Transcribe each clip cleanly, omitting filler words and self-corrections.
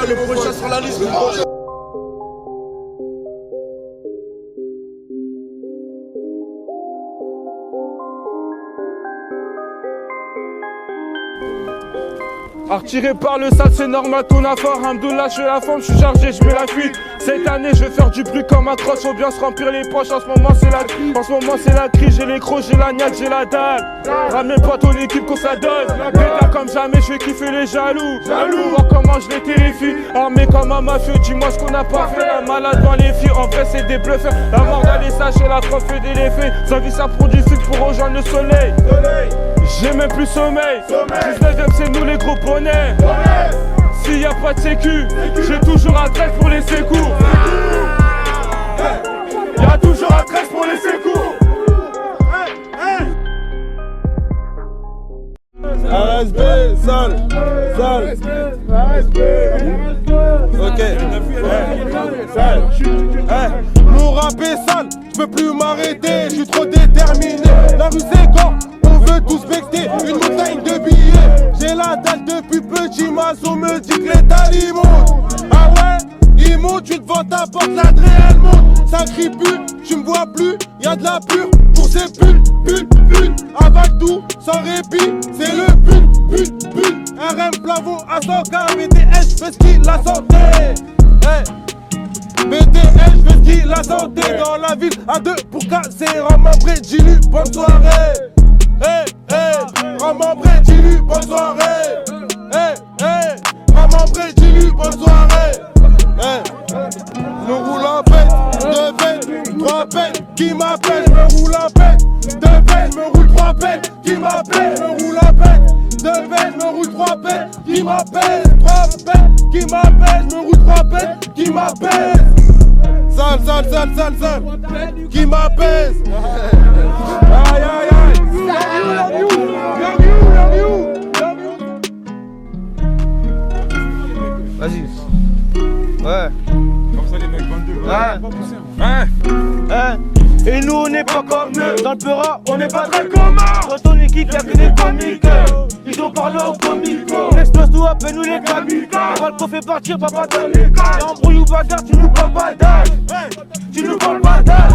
Le prochain sur la liste. Retiré par le sale, c'est normal, ton affaire. Hamdoullah, je fais la forme, je suis chargé, je mets la fuite. Cette année, je vais faire du bruit comme un croche. Faut bien se remplir les poches, en ce moment, c'est la crise. En ce moment, c'est la crise, j'ai les crocs, j'ai la niaque, j'ai la dalle. Ramène pas ton équipe qu'on ça donne. Pétard comme jamais, je vais kiffer les jaloux. Voir comment je les terrifie. Armé comme un mafieux, dis-moi ce qu'on a pas fait. Un malade dans les filles, en vrai, c'est des bluffeurs. La mort d'aller sacher la trophée des l'effet. Sa vie, ça prend du sucre pour rejoindre le soleil. J'ai même plus sommeil. 19ème, c'est nous les gros poneys. S'il y a pas de sécu, j'ai toujours un 13 pour les secours. Y'a toujours un 13 pour les secours. ASB, sale. Ok. Mon rap est sale, je peux plus m'arrêter, je suis trop déterminé. La rue c'est quand on veut tous becter, une montagne de billets. J'ai la dalle depuis petit, Mazo me dit que l'état il monte. Ah ouais, il monte, tu te vends ta porte, la elle monte. Ça crie plus, tu me vois plus, y'a de la pure pour ces pulls. Avale tout, sans répit, c'est le pull. RM plafond à 100K, BTS, je fais ce qu'il a santé. BTS, je fais ce qu'il a santé. Dans la ville, à deux pour casser, remembré, Gilu, bonne soirée. Remembré, Gilu, bonne soirée. Remembré, Gilu, bonne soirée. Me roule en pète, deux pètes, trois pètes, qui m'appelle, me roule en pète. Deux pètes, me roule trois pètes, qui m'appelle, me roule en pète. Deux pètes, me roule trois pètes, qui m'appelle. Trois pètes, qui m'appelle, me roule trois pètes, qui m'appelle. Sale, qui m'apaise. Aïe, aïe, aïe. Vas-y. Ouais. Comme ça, les mecs 22. Et nous on n'est pas comme eux. Dans le Peura, on n'est pas très commun. Dans ton équipe, y'a que des comiques. Ils ont parlé au comico. On explose tout, appelle-nous les kamikazes. On va le coffrer partir, papa dans les cas. Et embrouille ou bagarre, tu nous parles pas d'âge. Tu nous parles pas d'âge.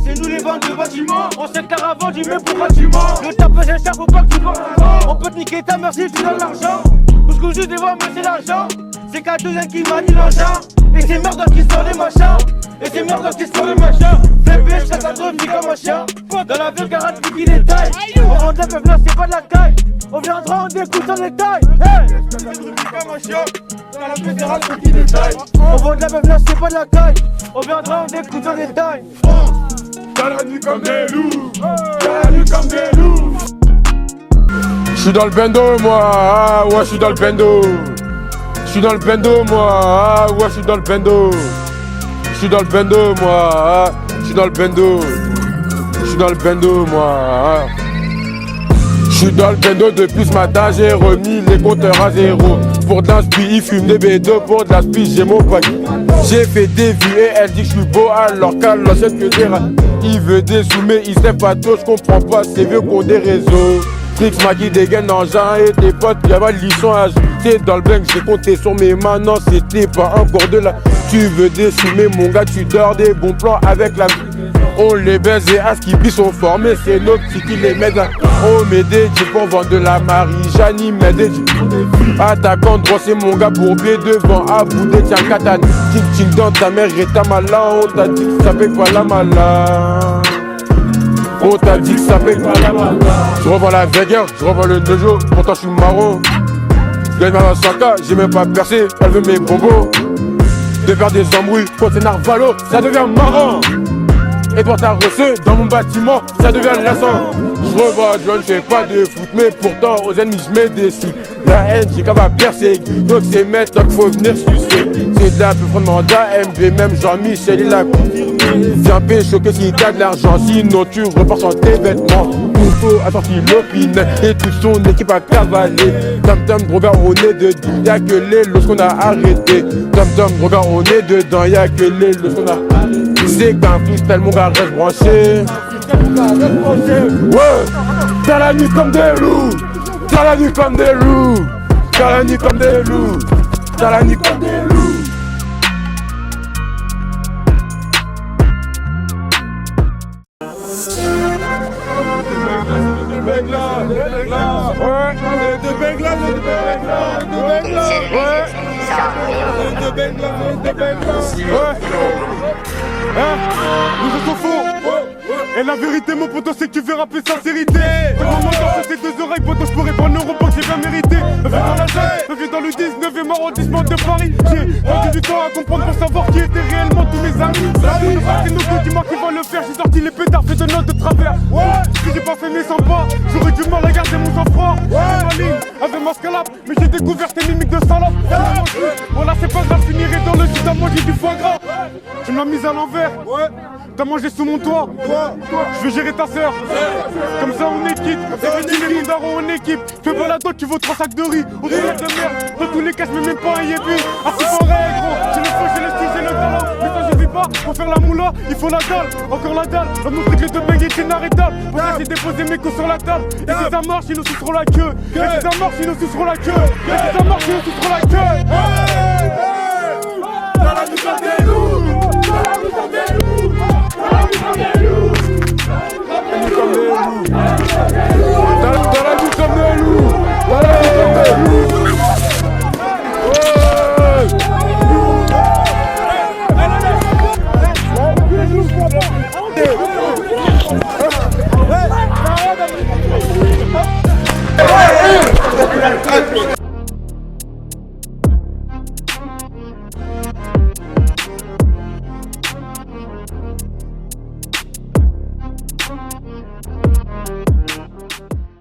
C'est nous les bandes de bâtiments. On sait que t'as avant, dis même pour bâtiment. Le tape c'est cher, faut pas que tu vends. On peut te niquer ta mère si tu donnes l'argent. Tout ce que je devrais me c'est l'argent. C'est qu'à deux ans qui m'a dit l'engin. Et c'est merde qui sort les machins. Et c'est merde qui sort les machins. Fais pêche, ça t'attendrit comme un chien. Dans la ville, garage, qui les taille. On vend de la meuf là, c'est pas de la caille. On viendra, on découle sans les tailles. Comme un chien. Dans la ville, garage, qui les taille. On vend de la meuf là, c'est pas de la caille. On viendra, on découle sans les tailles. Dans la nuit comme des loups. Dans la nuit comme des loups. J'suis dans le bendo, moi. Ah, ouais, j'suis dans le bendo. J'suis dans le bendo, moi. Ah, ouais, j'suis dans le bendo. J'suis dans le bendo, moi. Ah, j'suis dans le bendo. J'suis dans le bendo, moi. J'suis dans le bendo depuis ce matin, j'ai remis les compteurs à zéro. Pour de l'inspi, il fume des bédos, pour de l'inspi, j'ai mon pack. J'ai fait des vues et elle dit que j'suis beau alors qu'elle l'achète que des rats. Il veut des sous mais il sait pas tôt, j'comprends pas, c'est vieux pour des réseaux. Trix, Maggie, dégaine engin et tes potes, y'a mal, ils sont agités dans le blank, j'ai compté sur mes mains, non c'était pas encore de là. Tu veux des sous mais mon gars, tu dors des bons plans avec la... On les baise et à ce qu'ils sont formés, c'est nos petits qui les mettent là. On met des jeeps pour vendre de la Marie-Janie, met des jeeps. Attaquant droit, c'est mon gars bourbier devant, à bout des tiens katane. Tic tic dans ta mère et ta malin, on t'a dit que ça fait pas la malin. On t'a dit que ça fait pas la malin. Je revends la Vega, je revends le Nejo, pourtant je suis marron. Je gagne ma 100K, j'ai même pas percé, elle veut mes bongos. De faire des embrouilles, quand c'est Narvalo, ça devient marrant. Et toi t'as reçu dans mon bâtiment, ça devient lassant. Je revends John, je fais pas de foot, mais pourtant aux ennemis je mets des sous. La haine, j'ai qu'à va percer, donc c'est maintenant qu'il faut venir sucer. C'est de la peu prendre d'AMV, même Jean-Michel il a confirmé. Viens pécho que si t'as de l'argent, sinon tu repars sans tes vêtements. Couteau a sorti l'opine et toute son équipe a cavalé. Tom Robert on est dedans, y'a que les lots qu'on a arrêté. Tom Robert on est dedans, y'a que les lots qu'on a arrêté. C'est qu'un freestyle mon gars reste branché. Ouais, dans la nuit comme des loups. Dans la nuit comme des loups. Dans la nuit comme des loups. T'as la nuit comme des loups. Nous sommes faux. Et la vérité, mon poteau, c'est que tu verras plus sincérité. C'est mon moment dans ces deux oreilles, poteau, je pourrais prendre l'euro, que j'ai bien mérité. Me fait dans la jeune, me fait dans le 19e arrondissement de Paris. J'ai perdu du temps à comprendre pour savoir qui étaient réellement tous mes amis. C'est nous que dis-moi qui va le faire. J'ai sorti les pétards, fait de notes de travers. Si j'ai pas fait mes 100 pas, j'aurais du mal à garder mon sang-froid. Ma ligne avec ma scalap, mais j'ai découvert tes mimiques de salope. Voilà, c'est pas grave, je finirai dans le sud à manger du foie gras. Tu m'as mise à l'envers. T'as mangé sous mon toit. Je veux gérer ta sœur. Comme ça on est quitte. Et dis les mondards en équipe. Fais pas la dot, tu vaux 3 sacs de riz. On est de merde. Dans tous les cas, je mets même pas un yébi. Ah c'est pas vrai gros. J'ai le feu, j'ai le style, j'ai le talent. Mais ça je vis pas. Pour faire la moula, il faut la dalle. Encore la dalle. Va montrer que le de bang est inarrêtable. Pour ça j'ai déposé mes coups sur la table. Et si ça marche, ils nous suceront la queue. Et si ça marche, ils nous suceront la queue. Et si ça marche, ils nous suceront la queue.